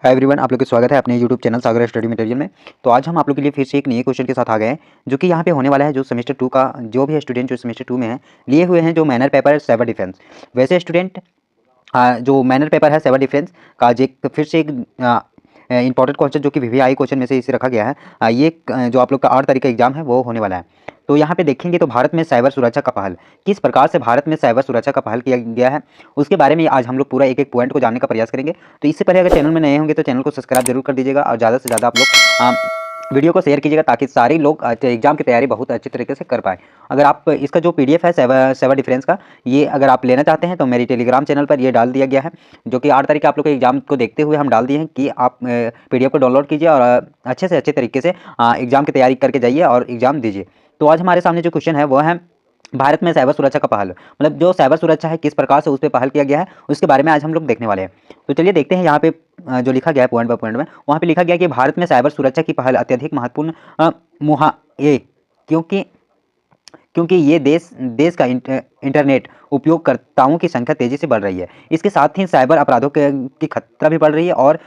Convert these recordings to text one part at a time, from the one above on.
Hi everyone, आप लोग का स्वागत है अपने यूट्यूब चैनल सागर स्टडी मटेरियल में। तो आज हम आप लोग के लिए फिर से एक नए क्वेश्चन के साथ आ गए हैं, जो कि यहाँ पे होने वाला है। जो सेमेस्टर 2 का जो भी स्टूडेंट जो सेमेस्टर 2 में है, लिए हुए हैं जो मैनर पेपर साइबर डिफेंस। वैसे स्टूडेंट जो मैनर पेपर है साइबर डिफेंस का एक फिर से एक इंपॉर्टेंट क्वेश्चन जो कि वीवीआई क्वेश्चन में से इसे रखा गया है। ये जो आप लोग का 8 तारीख का एग्जाम है वो होने वाला है। तो यहाँ पे देखेंगे तो भारत में साइबर सुरक्षा का पहल, किस प्रकार से भारत में साइबर सुरक्षा का पहल किया गया है, उसके बारे में आज हम लोग पूरा एक एक पॉइंट को जानने का प्रयास करेंगे। तो इससे पहले अगर चैनल में नए होंगे तो चैनल को सब्सक्राइब जरूर कर दीजिएगा और ज़्यादा से ज़्यादा आप लोग वीडियो को शेयर कीजिएगा, ताकि सारे लोग एग्जाम की तैयारी बहुत अच्छी तरीके से कर पाए। अगर आप इसका जो पीडीएफ है साइबर डिफेंस का, ये अगर आप लेना चाहते हैं तो मेरी टेलीग्राम चैनल पर ये डाल दिया गया है, जो कि 8 तारीख के आप लोग के एग्जाम को देखते हुए हम डाल दिए हैं कि आप पीडीएफ को डाउनलोड कीजिए और अच्छे से अच्छे तरीके से एग्जाम की तैयारी करके जाइए और एग्जाम दीजिए। तो आज हमारे सामने जो क्वेश्चन है वो है भारत में साइबर सुरक्षा का पहल, मतलब जो साइबर सुरक्षा है किस प्रकार से उस पर पहल किया गया है, उसके बारे में आज हम लोग देखने वाले हैं। तो चलिए देखते हैं यहाँ पे जो लिखा गया है पॉइंट बाय पॉइंट में, वहाँ पे लिखा गया कि भारत में साइबर सुरक्षा की पहल अत्यधिक महत्वपूर्ण मुहा ये क्योंकि क्योंकि ये देश का इंटरनेट उपयोगकर्ताओं की संख्या तेजी से बढ़ रही है। इसके साथ ही साइबर अपराधों की खतरा भी बढ़ रही है और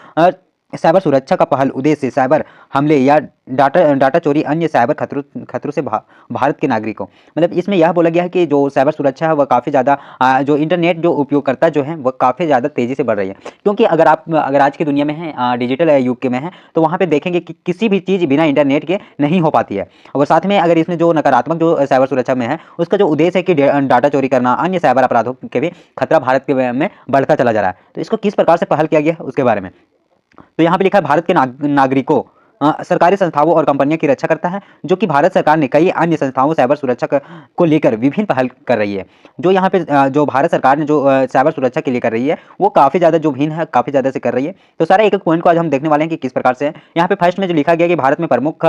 साइबर सुरक्षा का पहल उद्देश्य साइबर हमले या डाटा चोरी अन्य साइबर खतरों से भारत के नागरिकों, मतलब इसमें यह बोला गया है कि जो साइबर सुरक्षा है वह काफ़ी ज़्यादा जो इंटरनेट जो उपयोगकर्ता जो है वह काफ़ी ज़्यादा तेज़ी से बढ़ रही है। क्योंकि अगर आज की दुनिया में है, डिजिटल युग के में है, तो वहाँ पे देखेंगे कि किसी भी चीज़ बिना इंटरनेट के नहीं हो पाती है। और साथ में अगर इसमें जो नकारात्मक जो साइबर सुरक्षा में है, उसका जो उद्देश्य है कि डाटा चोरी करना, अन्य साइबर अपराधों के भी खतरा भारत के में बढ़ता चला जा रहा है। तो इसको किस प्रकार से पहल किया गया है उसके बारे में, तो यहाँ पे लिखा है भारत के नागरिकों, सरकारी संस्थाओं और कंपनियों की रक्षा करता है, जो कि भारत सरकार ने कई अन्य संस्थाओं साइबर सुरक्षा को लेकर विभिन्न पहल कर रही है। जो यहाँ पे जो भारत सरकार ने जो साइबर सुरक्षा के लिए कर रही है वो काफ़ी ज़्यादा जो भिन्न है, काफ़ी ज़्यादा से कर रही है। तो सारा एक एक पॉइंट को आज हम देखने वाले हैं कि किस प्रकार से है। यहाँ पे फर्स्ट में जो लिखा गया कि भारत में प्रमुख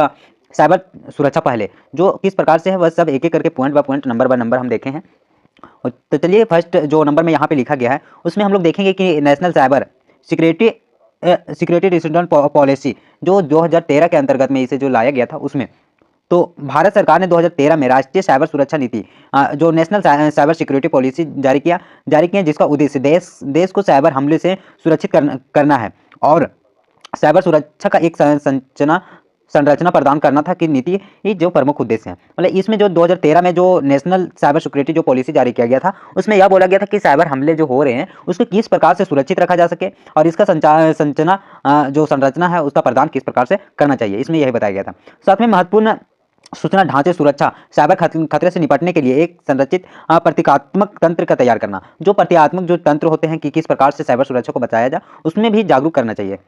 साइबर सुरक्षा पहले जो किस प्रकार से है, वह सब एक एक करके point by point number by number हम देखे हैं। तो चलिए फर्स्ट जो नंबर में यहाँ पे लिखा गया है उसमें हम लोग देखेंगे कि national cyber security decision policy जो 2013 के अंतर्गत में इसे जो लाया गया था उसमें, तो भारत सरकार ने 2013 में राष्ट्रीय साइबर सुरक्षा नीति जो नेशनल साइबर सिक्योरिटी पॉलिसी जारी किया, जिसका उद्देश्य देश को साइबर हमले से सुरक्षित करना है और साइबर सुरक्षा का एक संरचना प्रदान करना था कि नीति ये जो प्रमुख उद्देश्य है। मतलब इसमें जो 2013 में जो नेशनल साइबर सिक्योरिटी जो पॉलिसी जारी किया गया था उसमें यह बोला गया था कि साइबर हमले जो हो रहे हैं उसको किस प्रकार से सुरक्षित रखा जा सके और इसका जो संरचना है उसका प्रदान किस प्रकार से करना चाहिए, इसमें यही बताया गया था। साथ में महत्वपूर्ण सूचना ढांचे सुरक्षा साइबर खतरे से निपटने के लिए एक संरचित प्रतीकात्मक तंत्र का तैयार करना, जो प्रतीकात्मक जो तंत्र होते हैं कि किस प्रकार से साइबर सुरक्षा को बचाया जाए उसमें भी जागरूक करना चाहिए।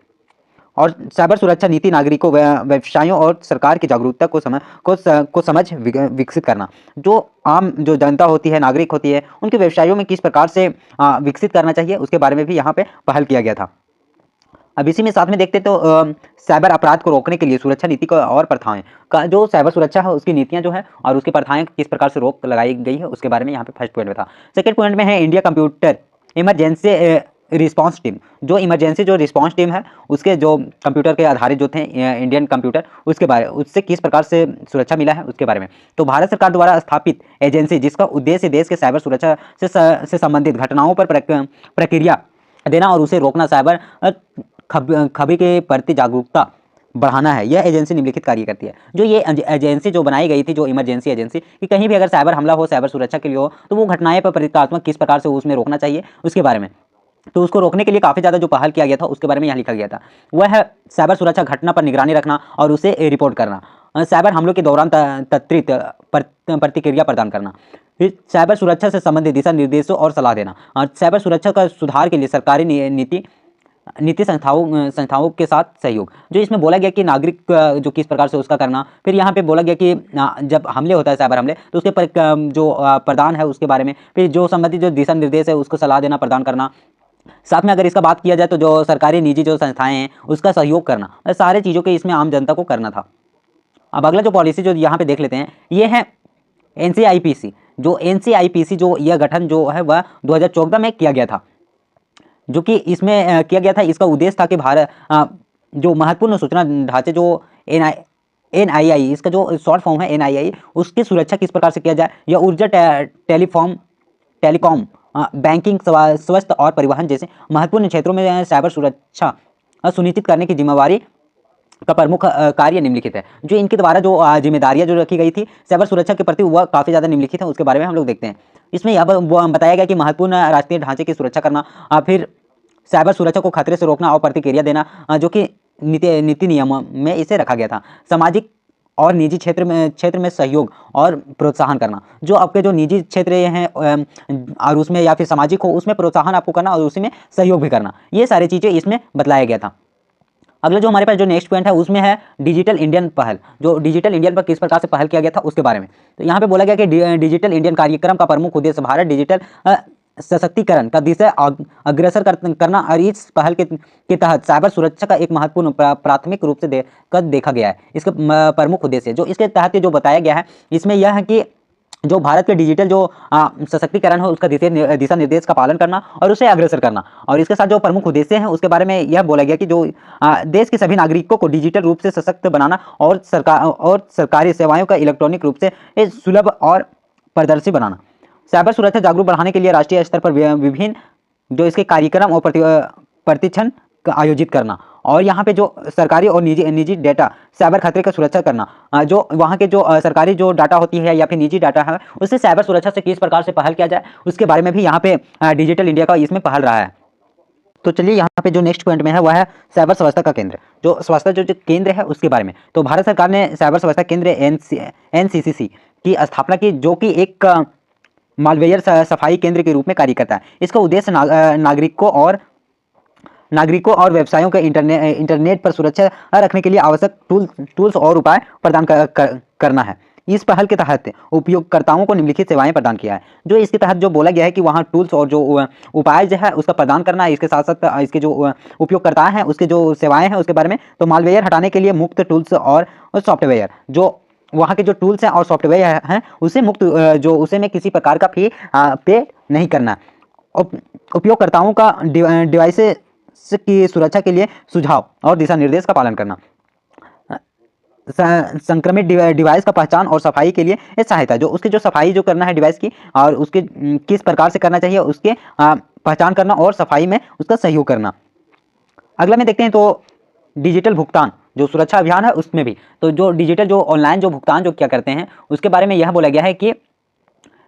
और साइबर सुरक्षा नीति नागरिकों, व्यवसायों और सरकार की जागरूकता को समझ विकसित करना, जो आम जो जनता होती है, नागरिक होती है, उनके व्यवसायों में किस प्रकार से विकसित करना चाहिए उसके बारे में भी यहाँ पे पहल किया गया था। अब इसी में साथ में देखते तो साइबर अपराध को रोकने के लिए सुरक्षा नीति का और प्रथाएं का जो साइबर सुरक्षा है उसकी नीतियां जो है और उसकी प्रथाएं किस प्रकार से रोक लगाई गई है उसके बारे में यहाँ पे फर्स्ट पॉइंट में था। सेकंड पॉइंट में है India computer emergency response team, जो इमरजेंसी जो रिस्पांस टीम है उसके जो कंप्यूटर के आधारित जो थे इंडियन कंप्यूटर, उससे किस प्रकार से सुरक्षा मिला है उसके बारे में। तो भारत सरकार द्वारा स्थापित एजेंसी जिसका उद्देश्य देश के साइबर सुरक्षा से संबंधित घटनाओं पर प्रक्रिया देना और उसे रोकना, साइबर खबरी के प्रति जागरूकता बढ़ाना है। यह एजेंसी निम्नलिखित कार्य करती है। जो ये एजेंसी जो बनाई गई थी, जो इमरजेंसी एजेंसी, कि कहीं भी अगर साइबर हमला हो, साइबर सुरक्षा के लिए हो, तो वो घटनाएं पर प्रतीकात्मक किस प्रकार से उसमें रोकना चाहिए उसके बारे में। तो उसको रोकने के लिए काफ़ी ज़्यादा जो पहल किया गया था उसके बारे में यहाँ लिखा गया था, वह है साइबर सुरक्षा घटना पर निगरानी रखना और उसे रिपोर्ट करना, साइबर हमलों के दौरान त्वरित प्रतिक्रिया प्रदान करना, फिर साइबर सुरक्षा से संबंधित दिशा निर्देशों और सलाह देना, और साइबर सुरक्षा का सुधार के लिए सरकारी नीति संस्थाओं के साथ सहयोग। जो इसमें बोला गया कि नागरिक जो किस प्रकार से उसका करना, फिर यहाँ पे बोला गया कि जब हमले होता है साइबर हमले तो उसके पर जो प्रदान है उसके बारे में, फिर जो संबंधित जो दिशा निर्देश है उसको सलाह देना, प्रदान करना। साथ में अगर इसका बात किया जाए तो जो सरकारी निजी जो संस्थाएं हैं उसका सहयोग करना, सारे चीज़ों के इसमें आम जनता को करना था। अब अगला जो पॉलिसी जो यहाँ पे देख लेते हैं ये है NCIPC। जो NCIPC जो यह गठन जो है वह 2014 में किया गया था, जो कि इसमें किया गया था। इसका उद्देश्य था कि भारत जो महत्वपूर्ण सूचना ढांचे जो NII, इसका जो शॉर्ट फॉर्म है NII, उसकी सुरक्षा किस प्रकार से किया जाए, या ऊर्जा, टेलीकॉम, बैंकिंग, स्वास्थ्य और परिवहन जैसे महत्वपूर्ण क्षेत्रों में साइबर सुरक्षा सुनिश्चित करने की जिम्मेवारी का प्रमुख कार्य निम्नलिखित है। जो इनके द्वारा जो जिम्मेदारियां जो रखी गई थी साइबर सुरक्षा के प्रति, वह काफ़ी ज़्यादा निम्नलिखित है। उसके बारे में हम लोग देखते हैं। इसमें यह बताया गया कि महत्वपूर्ण राष्ट्रीय ढांचे की सुरक्षा करना, फिर साइबर सुरक्षा को खतरे से रोकना और प्रतिक्रिया देना, जो कि नीति नियमों में इसे रखा गया था। सामाजिक और निजी क्षेत्र में सहयोग और प्रोत्साहन करना, जो आपके जो निजी क्षेत्र हैं और उसमें या फिर सामाजिक हो, उसमें प्रोत्साहन आपको करना और उसी में सहयोग भी करना, ये सारी चीज़ें इसमें बतलाया गया था। अगला जो हमारे पास जो नेक्स्ट पॉइंट है उसमें है डिजिटल इंडियन पहल। जो डिजिटल इंडियन पर किस प्रकार से पहल किया गया था उसके बारे में। तो यहाँ पे बोला गया कि डिजिटल इंडियन कार्यक्रम का प्रमुख उद्देश्य भारत डिजिटल सशक्तिकरण का दिशा अग्रसर करना और इस पहल के तहत साइबर सुरक्षा का एक महत्वपूर्ण प्राथमिक रूप से देखा गया है। इसका प्रमुख उद्देश्य जो इसके तहत जो बताया गया है इसमें यह है कि जो भारत के डिजिटल जो सशक्तिकरण हो उसका दिशा निर्देश का पालन करना और उसे अग्रसर करना। और इसके साथ जो प्रमुख उद्देश्य हैं उसके बारे में यह बोला गया कि जो देश के सभी नागरिकों को डिजिटल रूप से सशक्त बनाना और सरकारी सेवाओं का इलेक्ट्रॉनिक रूप से सुलभ और पारदर्शी बनाना। साइबर सुरक्षा जागरूक बढ़ाने के लिए राष्ट्रीय स्तर पर विभिन्न जो इसके कार्यक्रम और प्रतिक्षण आयोजित करना, और यहाँ पे जो सरकारी और निजी डाटा साइबर खतरे का सुरक्षा करना, जो वहाँ के जो सरकारी जो डाटा होती है या फिर निजी डाटा है उससे साइबर सुरक्षा से किस प्रकार से पहल किया जाए उसके बारे में भी यहाँ पे डिजिटल इंडिया का इसमें पहल रहा है। तो चलिए यहाँ पे जो नेक्स्ट पॉइंट में है वह है साइबर स्वच्छता का केंद्र। जो स्वच्छता जो केंद्र है उसके बारे में, तो भारत सरकार ने साइबर स्वच्छता केंद्र NCCC की स्थापना की, जो कि एक मालवेयर सफाई केंद्र के रूप में कार्य करता है। इसका उद्देश्य नागरिकों और व्यवसायों के इंटरनेट पर सुरक्षा रखने के लिए आवश्यक टूल्स और उपाय प्रदान करना है। इस पहल के तहत उपयोगकर्ताओं को निम्नलिखित सेवाएं प्रदान किया है। जो इसके तहत जो बोला गया है कि वहाँ टूल्स और जो उपाय जो है उसका प्रदान करना है। इसके साथ साथ इसके जो उपयोगकर्ता हैं उसके जो सेवाएं हैं उसके बारे में, तो मालवेयर हटाने के लिए मुफ्त टूल्स और सॉफ्टवेयर, जो वहाँ के जो टूल्स हैं और सॉफ्टवेयर हैं उसे मुफ्त, जो उसे में किसी प्रकार का फी पे नहीं करना। उपयोगकर्ताओं का डिवाइस की सुरक्षा के लिए सुझाव और दिशा निर्देश का पालन करना। संक्रमित डिवाइस का पहचान और सफाई के लिए सहायता, जो उसकी जो सफाई जो करना है डिवाइस की और उसके किस प्रकार से करना चाहिए उसके पहचान करना और सफाई में उसका सहयोग करना। अगला में देखते हैं तो डिजिटल भुगतान जो सुरक्षा अभियान है उसमें भी, तो जो डिजिटल जो ऑनलाइन जो भुगतान जो क्या करते हैं उसके बारे में यह बोला गया है कि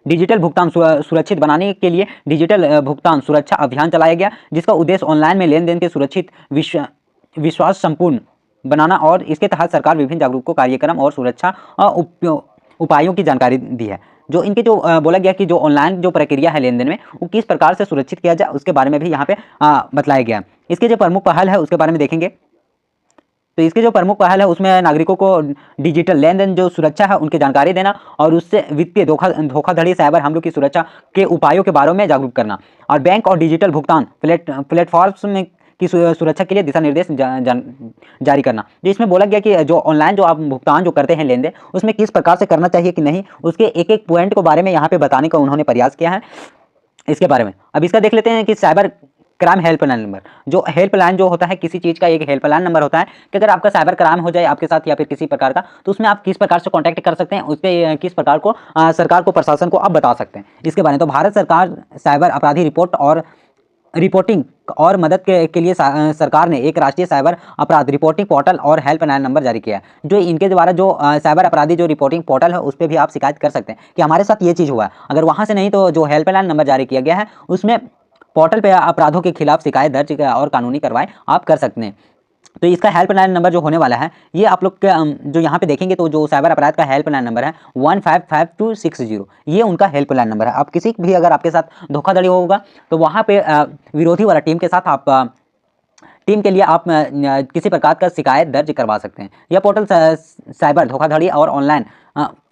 डिजिटल भुगतान सुरक्षित बनाने के लिए डिजिटल भुगतान सुरक्षा अभियान चलाया गया, जिसका उद्देश्य ऑनलाइन में लेन देन के सुरक्षित विश्वास संपूर्ण बनाना, और इसके तहत सरकार विभिन्न जागरूकता कार्यक्रम और सुरक्षा उपायों की जानकारी दी है। जो इनके जो बोला गया कि जो ऑनलाइन जो प्रक्रिया है लेन देन में वो किस प्रकार से सुरक्षित किया जाए उसके बारे में भी यहाँ पे बतलाया गया। इसके जो प्रमुख पहल है उसके बारे में देखेंगे। तो इसके जो प्रमुख पहल है उसमें नागरिकों को डिजिटल लेन देन जो सुरक्षा है उनकी जानकारी देना और उससे वित्तीय धोखाधड़ी साइबर हमलों की सुरक्षा के उपायों के बारे में जागरूक करना, और बैंक और डिजिटल भुगतान प्लेटफॉर्म्स में की सुरक्षा के लिए दिशा निर्देश जारी करना। जो इसमें बोला गया कि जो ऑनलाइन जो आप भुगतान जो करते हैं लेन देन उसमें किस प्रकार से करना चाहिए कि नहीं, उसके एक एक पॉइंट के बारे में यहाँ पे बताने का उन्होंने प्रयास किया है। इसके बारे में अब इसका देख लेते हैं कि साइबर क्राइम हेल्पलाइन नंबर, जो हेल्पलाइन जो होता है किसी चीज़ का एक हेल्पलाइन नंबर होता है कि अगर आपका साइबर क्राइम हो जाए आपके साथ या फिर किसी प्रकार का, तो उसमें आप किस प्रकार से कांटेक्ट कर सकते हैं, उस पर किस प्रकार को सरकार को प्रशासन को आप बता सकते हैं। इसके बारे में तो भारत सरकार साइबर अपराधी रिपोर्टिंग और मदद के लिए सरकार ने एक राष्ट्रीय साइबर अपराध रिपोर्टिंग पोर्टल और हेल्पलाइन नंबर जारी किया है। जो इनके द्वारा जो साइबर अपराधी जो रिपोर्टिंग पोर्टल है उस पर भी आप शिकायत कर सकते हैं कि हमारे साथ ये चीज़ हुआ है। अगर वहाँ से नहीं तो जो हेल्पलाइन नंबर जारी किया गया है उसमें पोर्टल पे अपराधों के खिलाफ शिकायत दर्ज और कानूनी कार्रवाई आप कर सकते हैं। तो इसका हेल्पलाइन नंबर जो होने वाला है ये आप लोग जो यहाँ पे देखेंगे तो जो साइबर अपराध का हेल्पलाइन नंबर है 155260, ये उनका हेल्पलाइन नंबर है। आप किसी भी अगर आपके साथ धोखाधड़ी होगा तो वहाँ पे विरोधी वाला टीम के साथ आप टीम के लिए आप किसी प्रकार का शिकायत दर्ज करवा सकते हैं। यह पोर्टल साइबर धोखाधड़ी और ऑनलाइन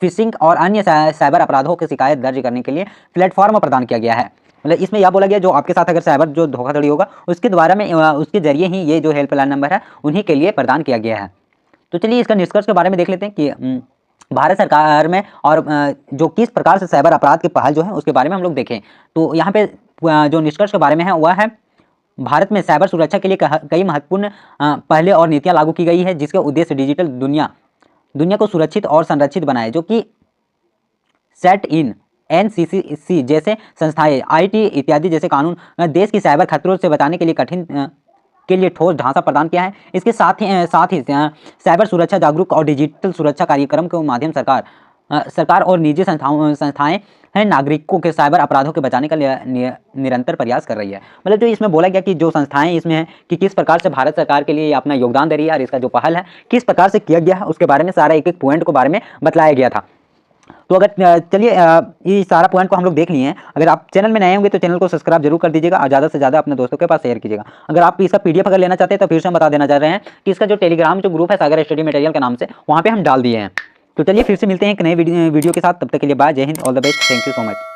फिशिंग और अन्य साइबर अपराधों की शिकायत दर्ज करने के लिए प्लेटफॉर्म प्रदान किया गया है। मतलब इसमें यह बोला गया जो आपके साथ अगर साइबर जो धोखाधड़ी होगा उसके द्वारा में उसके जरिए ही ये जो हेल्पलाइन नंबर है उन्हीं के लिए प्रदान किया गया है। तो चलिए इसका निष्कर्ष के बारे में देख लेते हैं कि भारत सरकार में और जो किस प्रकार से साइबर अपराध की पहल जो है उसके बारे में हम लोग देखें। तो यहाँ पे जो निष्कर्ष के बारे में है वह है भारत में साइबर सुरक्षा के लिए कई महत्वपूर्ण पहले और नीतियाँ लागू की गई है, जिसके उद्देश्य डिजिटल दुनिया को सुरक्षित और संरक्षित बनाए, जो कि सेट इन NCCC जैसे संस्थाएं IT इत्यादि जैसे कानून देश की साइबर खतरों से बचाने के लिए के लिए ठोस ढांचा प्रदान किया है। इसके साथ ही साइबर सुरक्षा जागरूक और डिजिटल सुरक्षा कार्यक्रम के माध्यम सरकार और निजी संस्थाएं हैं नागरिकों के साइबर अपराधों के बचाने का निरंतर प्रयास कर रही है। मतलब जो इसमें बोला गया कि जो संस्थाएं इसमें हैं कि किस प्रकार से भारत सरकार के लिए अपना योगदान दे रही है और इसका जो पहल है किस प्रकार से किया गया है उसके बारे में सारा एक एक पॉइंट को बारे में बतलाया गया था। तो अगर चलिए ये सारा पॉइंट को हम लोग देख लिए हैं। अगर आप चैनल में नए होंगे तो चैनल को सब्सक्राइब जरूर कर दीजिएगा और ज़्यादा से ज़्यादा अपने दोस्तों के पास शेयर कीजिएगा। अगर आप इसका पीडीएफ अगर लेना चाहते हैं तो फिर से हम बता देना चाह रहे हैं कि इसका जो टेलीग्राम जो ग्रुप है सागर स्टडी मटेरियल के नाम से वहाँ पे हम डाल दिए हैं। तो चलिए फिर से मिलते हैं एक नए वीडियो के साथ, तब तक के लिए बाय, जय Hind, all the best, thank you so much.